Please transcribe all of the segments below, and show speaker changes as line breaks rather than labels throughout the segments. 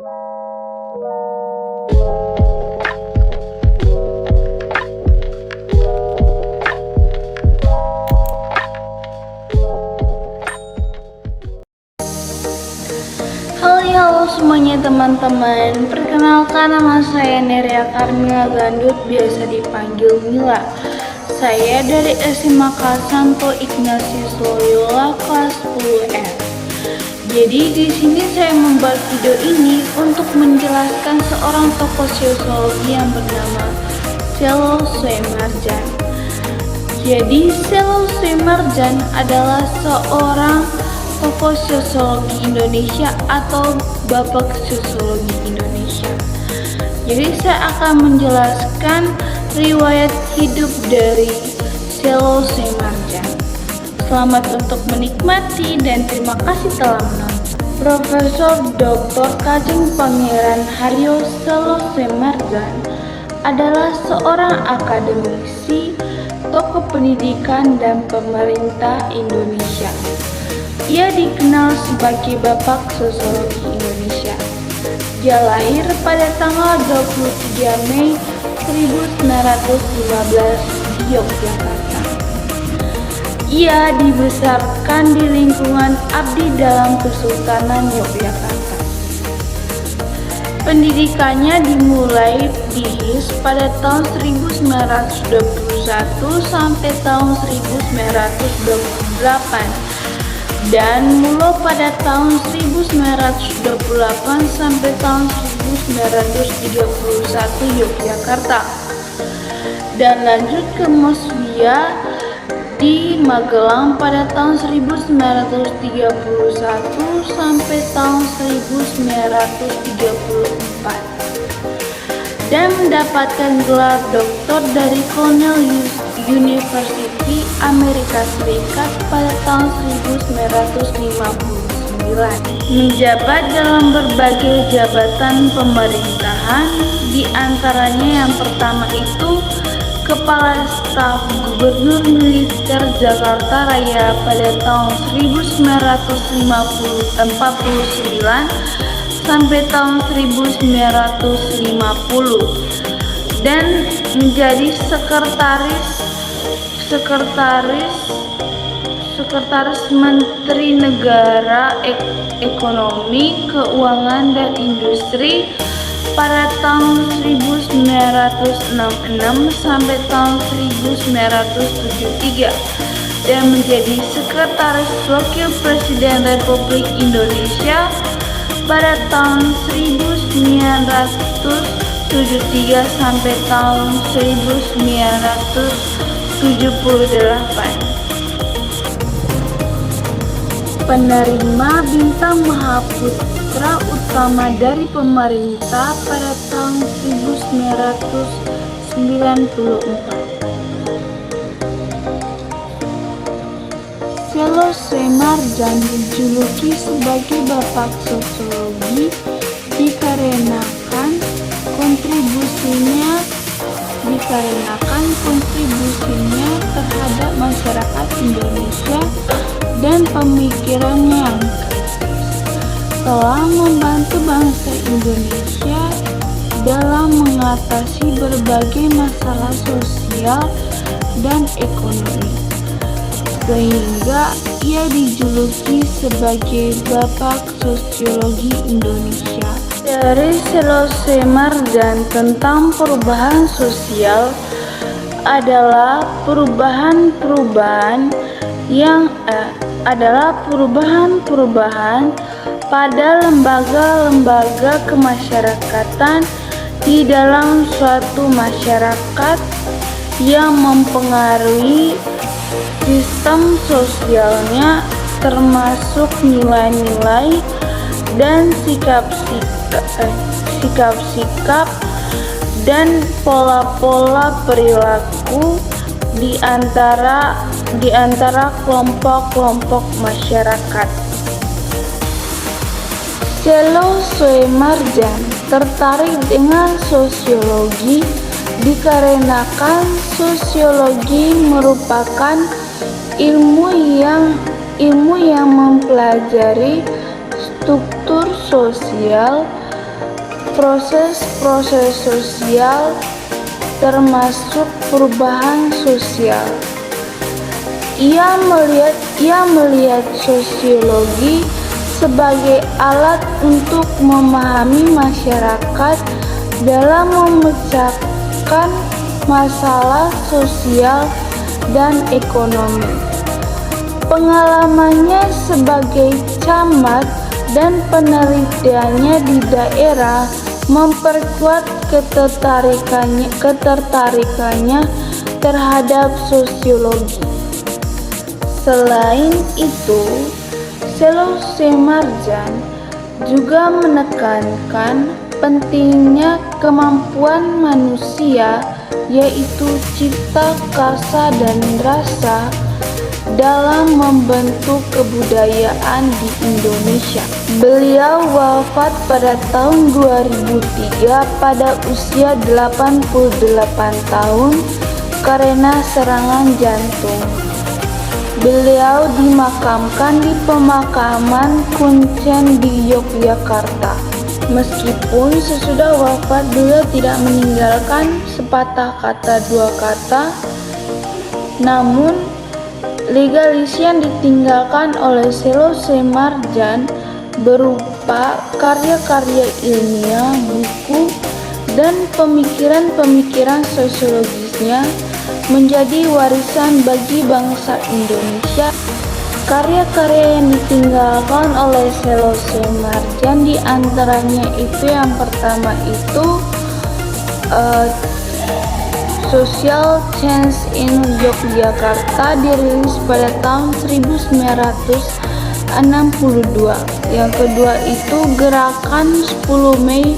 Halo semuanya teman-teman, perkenalkan nama saya Nerea Karmila Gandut, biasa dipanggil Mila. Saya dari SMA Santo Ignatius Loyola kelas 10F. Jadi di sini saya membuat video ini untuk menjelaskan seorang tokoh sosiologi yang bernama Sello Soemarjan. Jadi Sello Soemarjan adalah seorang tokoh sosiologi Indonesia atau Bapak Sosiologi Indonesia. Jadi saya akan menjelaskan riwayat hidup dari Sello Soemarjan. Selamat untuk menikmati dan terima kasih telah menonton. Profesor Dr. Kajeng Pangeran Haryo Sello Soemarjan adalah seorang akademisi, tokoh pendidikan dan pemerintah Indonesia. Ia dikenal sebagai Bapak Sosiologi Indonesia. Dia lahir pada tanggal 23 Mei 1915 di Yogyakarta. Ia dibesarkan di lingkungan abdi dalam Kesultanan Yogyakarta. Pendidikannya dimulai di HIS pada tahun 1921 sampai tahun 1928. Dan mulai pada tahun 1928 sampai tahun 1931 Yogyakarta, dan lanjut ke Mosvia di Magelang pada tahun 1931 sampai tahun 1934, dan mendapatkan gelar doktor dari Cornell University Amerika Serikat pada tahun 1959. Menjabat dalam berbagai jabatan pemerintahan, di antaranya yang pertama itu Kepala Staf Gubernur Militer Jakarta Raya pada tahun 1949 sampai tahun 1950, dan menjadi Sekretaris Menteri Negara Ekonomi, Keuangan dan Industri pada tahun 1966 sampai tahun 1973, dan menjadi Sekretaris Wakil Presiden Republik Indonesia pada tahun 1973 sampai tahun 1978. Penerima Bintang Mahaputra Utama dari pemerintah pada tahun 1994. Sello Soemarjan dijuluki sebagai Bapak Sosiologi dikarenakan kontribusinya terhadap masyarakat Indonesia dan pemikirannya yang telah membantu bangsa Indonesia dalam mengatasi berbagai masalah sosial dan ekonomi, sehingga ia dijuluki sebagai Bapak Sosiologi Indonesia. Dari Sello Soemarjan tentang perubahan sosial adalah perubahan pada lembaga-lembaga kemasyarakatan di dalam suatu masyarakat yang mempengaruhi sistem sosialnya, termasuk nilai-nilai dan sikap-sikap dan pola-pola perilaku di antara kelompok-kelompok masyarakat. Sello Soemarjan tertarik dengan sosiologi dikarenakan sosiologi merupakan ilmu yang mempelajari struktur sosial proses-proses sosial termasuk perubahan sosial. Ia melihat sosiologi sebagai alat untuk memahami masyarakat dalam memecahkan masalah sosial dan ekonomi. Pengalamannya sebagai camat dan penelitiannya di daerah memperkuat ketertarikannya terhadap sosiologi. Selain itu, Seleucus Marjan juga menekankan pentingnya kemampuan manusia, yaitu cipta karsa dan rasa, dalam membentuk kebudayaan di Indonesia. Beliau wafat pada tahun 2003 pada usia 88 tahun karena serangan jantung. Beliau dimakamkan di pemakaman Kuncen di Yogyakarta. Meskipun sesudah wafat beliau tidak meninggalkan sepatah kata dua kata, namun legasi yang ditinggalkan oleh Seleucus Marjan berupa karya-karya ilmiah, buku, dan pemikiran-pemikiran sosiologisnya menjadi warisan bagi bangsa Indonesia. Karya-karya yang ditinggalkan oleh Seleucus Marjan diantaranya itu yang pertama itu Social Change in Yogyakarta, dirilis pada tahun 1962. Yang kedua itu Gerakan 10 Mei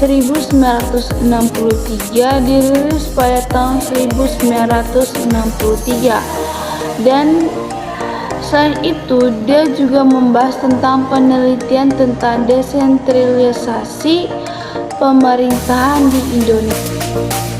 1963, dirilis pada tahun 1963. Dan selain itu dia juga membahas tentang penelitian tentang desentralisasi pemerintahan di Indonesia.